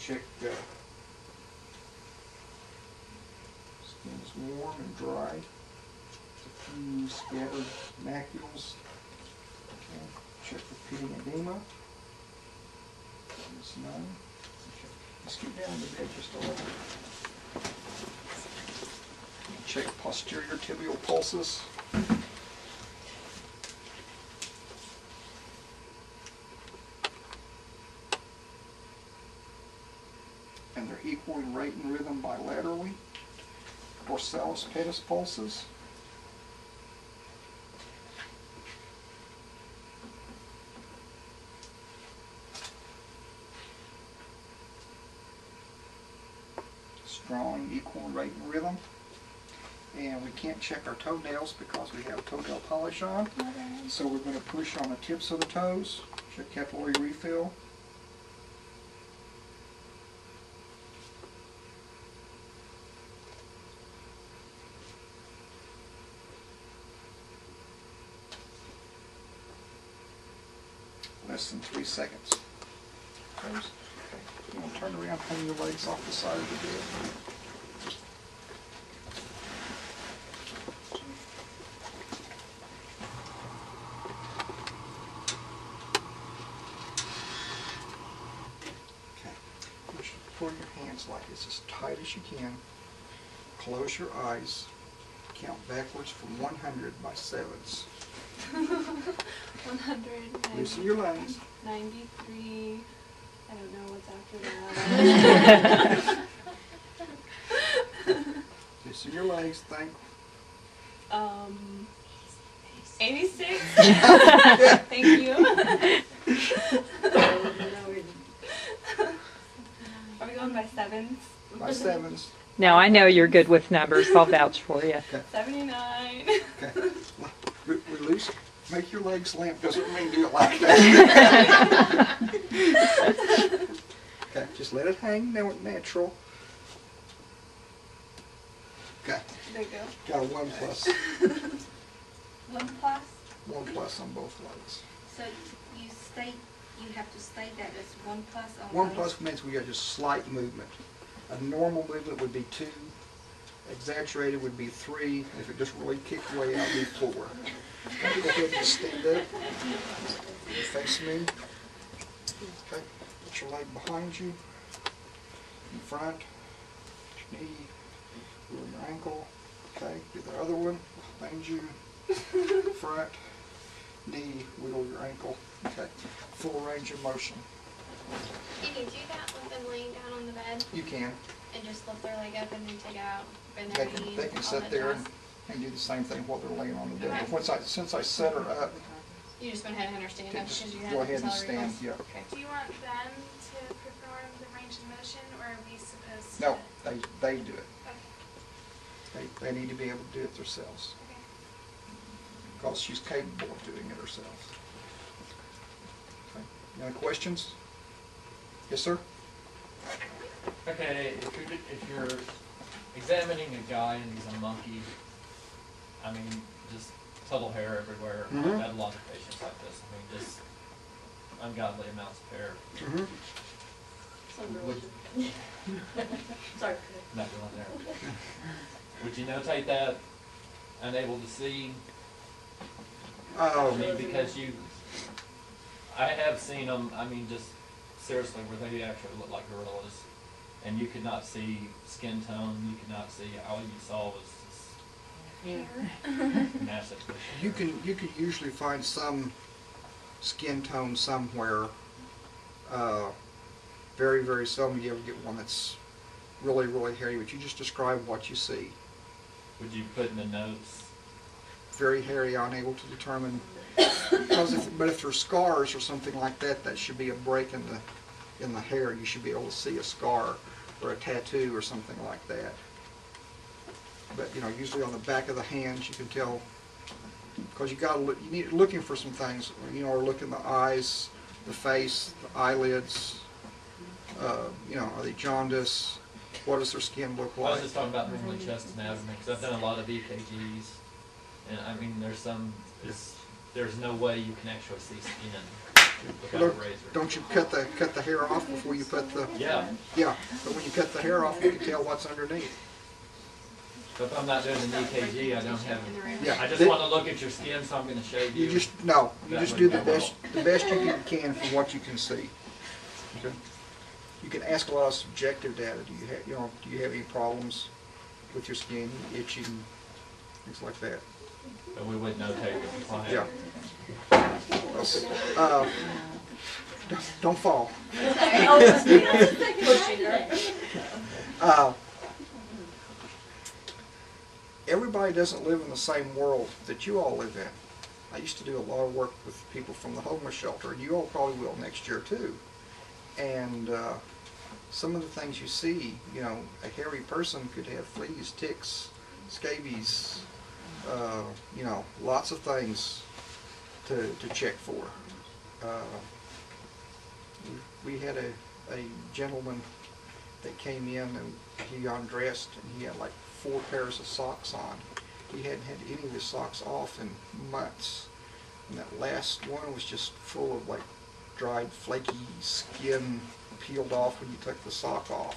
Check skin's warm and dry. A few scattered macules. Okay. Check for pitting edema. There's none. Okay. Scoot down the bed just a little. Check posterior tibial pulses. And they're equal in rate and rhythm bilaterally. Dorsalis pedis pulses. Strong, equal in rate and rhythm. And we can't check our toenails because we have toenail polish on. So we're going to push on the tips of the toes. Check capillary refill. Less than 3 seconds. Okay. You want to turn around, hang your legs off the side of the bed. Okay. Pull your hands like this as tight as you can. Close your eyes. Count backwards from 100 by sevens. 100. Loosen your legs. 93. I don't know what's after that. Loosen your legs. Think. 86. Thank you. Are we going by sevens? By sevens. No, I know you're good with numbers. I'll vouch for you. Okay. 79. Okay. Release. Make your legs limp. Doesn't mean do it like that. Okay. Just let it hang natural. Okay. There you go. Got a 1+. 1 plus. 1+ on both legs. So you have to state that it's 1 plus on 1+ both? means we got just slight movement. A normal movement would be 2. Exaggerated would be 3. If it just really kicked way out, it'd be 4. Go ahead and stand up. Face me. Okay. Put your leg behind you. In front. Your knee. Wiggle your ankle. Okay. Do the other one. Behind you. Front. Knee. Wiggle your ankle. Okay. Full range of motion. Can you do that with them laying down on the bed You can. and just lift their leg up and then take out, bend their knee? They can on sit the there chest? and do the same thing while they're laying on the bed. Okay. But since I set her up, You just went ahead and understand okay, that just because you go had ahead and celery stand. pulse? Yeah. Okay. Do you want them to perform the range of motion, or are we supposed to? No, they do it. Okay. They need to be able to do it themselves Okay. because she's capable of doing it herself. Okay. Any questions? Yes, sir. Okay, if you're examining a guy and he's a monkey, I mean, just total hair everywhere. Mhm. I've had a lot of patients like this. I mean, just ungodly amounts of hair. Mm-hmm. Sorry. Not going there. Would you notate that? Unable to see? I mean, because I have seen them, I mean, just seriously, where they actually look like gorillas. And you could not see skin tone, you could not see, all you saw was this massive. You can usually find some skin tone somewhere. Very, very seldom you ever get one that's really, really hairy, but you just describe what you see. Would you put in the notes? Very hairy, unable to determine. Because if there's scars or something like that, that should be a break in the hair. You should be able to see a scar or a tattoo or something like that. But usually on the back of the hands you can tell, because you need looking for some things. Or look in the eyes, the face, the eyelids. Are they jaundice? What does their skin look I was like? just talking about normally chest anatomy, because I've done a lot of EKGs, and I mean, there's no way you can actually see skin. without a razor. Don't you cut the hair off before you put the? Yeah, Yeah, but when you cut the hair off, you can tell what's underneath. so if I'm not doing an EKG, I don't have, Yeah. I just want to look at your skin, so I'm gonna shave you. You just do the best you can for what you can see. Okay? You can ask a lot of subjective data. Do you have any problems with your skin, itching, things like that? But we would notate with the client. Yeah. Don't fall. Everybody doesn't live in the same world that you all live in. I used to do a lot of work with people from the homeless shelter, and you all probably will next year too. And some of the things you see, a hairy person could have fleas, ticks, scabies, lots of things to check for. We had a gentleman that came in and he undressed and he had like 4 pairs of socks on. He hadn't had any of his socks off in months. And that last one was just full of like dried flaky skin peeled off when you took the sock off.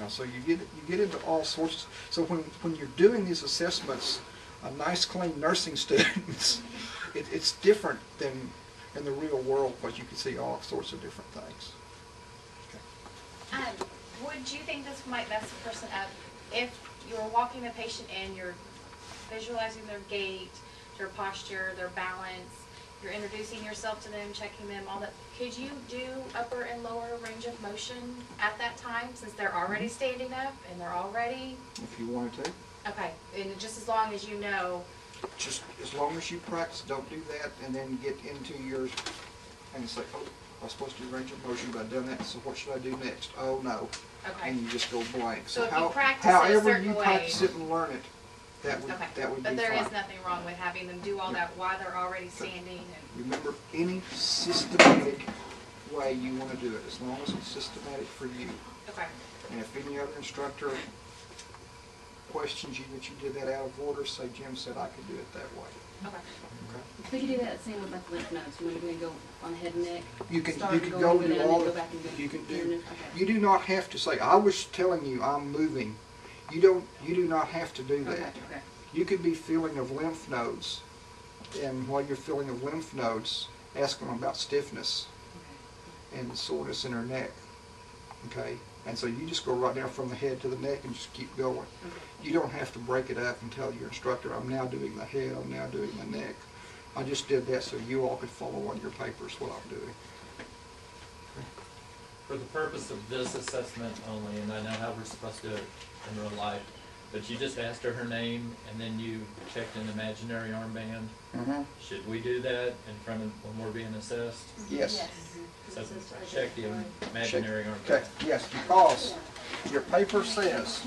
So you get into all sorts. So when you're doing these assessments on nice, clean nursing students, it's different than in the real world, because you can see all sorts of different things. Would you think this might mess a person up if you're walking the patient in, you're visualizing their gait, their posture, their balance, you're introducing yourself to them, checking them, all that. Could you do upper and lower range of motion at that time, since they're already standing up and they're already? If you wanted to. Okay, and just as long as you know. Just as long as you practice, don't do that and then get into yours and say, oh, I was supposed to do range of motion, but I've done that, so what should I do next? Oh, no. Okay. And you just go blank. So if you practice it a however certain you way- practice it and learn it, that would Okay, be fine. but there is nothing wrong with having them do all that while they're already standing and. Remember, any systematic way you want to do it, as long as it's systematic for you. Okay. And if any other instructor questions you that you did that out of order, say Jim said I could do it that way. Okay. Okay? We could do that same with like lymph nodes. When we're going to go on head and neck. You can start you can going go over do there and all then the, go back and go you can in do and- okay. you do not have to say I was telling you I'm moving. You do not have to do that. Okay, okay. You could be feeling of lymph nodes, and while you're feeling of lymph nodes, ask them about stiffness and soreness in her neck. Okay? And so you just go right down from the head to the neck and just keep going. Okay. You don't have to break it up and tell your instructor, I'm now doing the head, I'm now doing the neck. I just did that so you all could follow on your papers what I'm doing. For the purpose of this assessment only, and I know how we're supposed to do it in real life, but you just asked her name and then you checked an imaginary armband. Mm-hmm. Should we do that in front of, when we're being assessed? Yes. So check the imaginary armband. Okay, yes, because your paper says,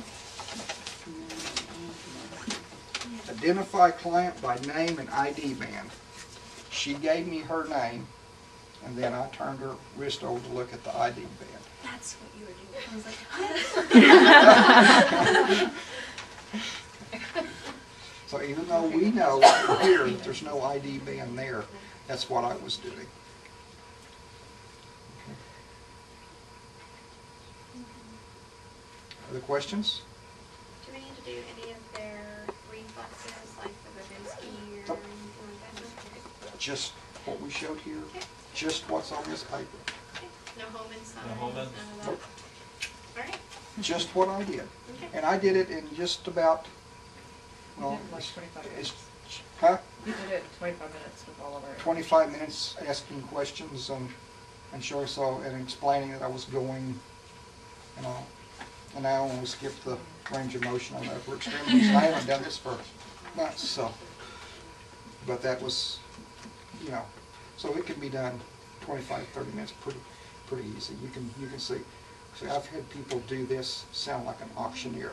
identify client by name and ID band. She gave me her name, and then I turned her wrist over to look at the ID band. That's what you were doing. I was like, So even though we know here that there's no ID band there, that's what I was doing. Okay. Other questions? Do we need to do any of their reflexes, like the Babinski or Nope. anything like that? Just what we showed here, Okay. just what's on this paper, Okay. No Holman signs, No Holman? none of that? Nope. All right. just what I did. Okay. And I did it in just about, well, You did like 25 it's, minutes. huh? You did it in 25 minutes with all of our. 25 minutes asking questions and showing and explaining that I was going and all. And I only skipped the range of motion on the upper extremities. I haven't done this for months, so. But that was, so it can be done 25, 30 minutes pretty easy. You can see. So I've had people do this sound like an auctioneer.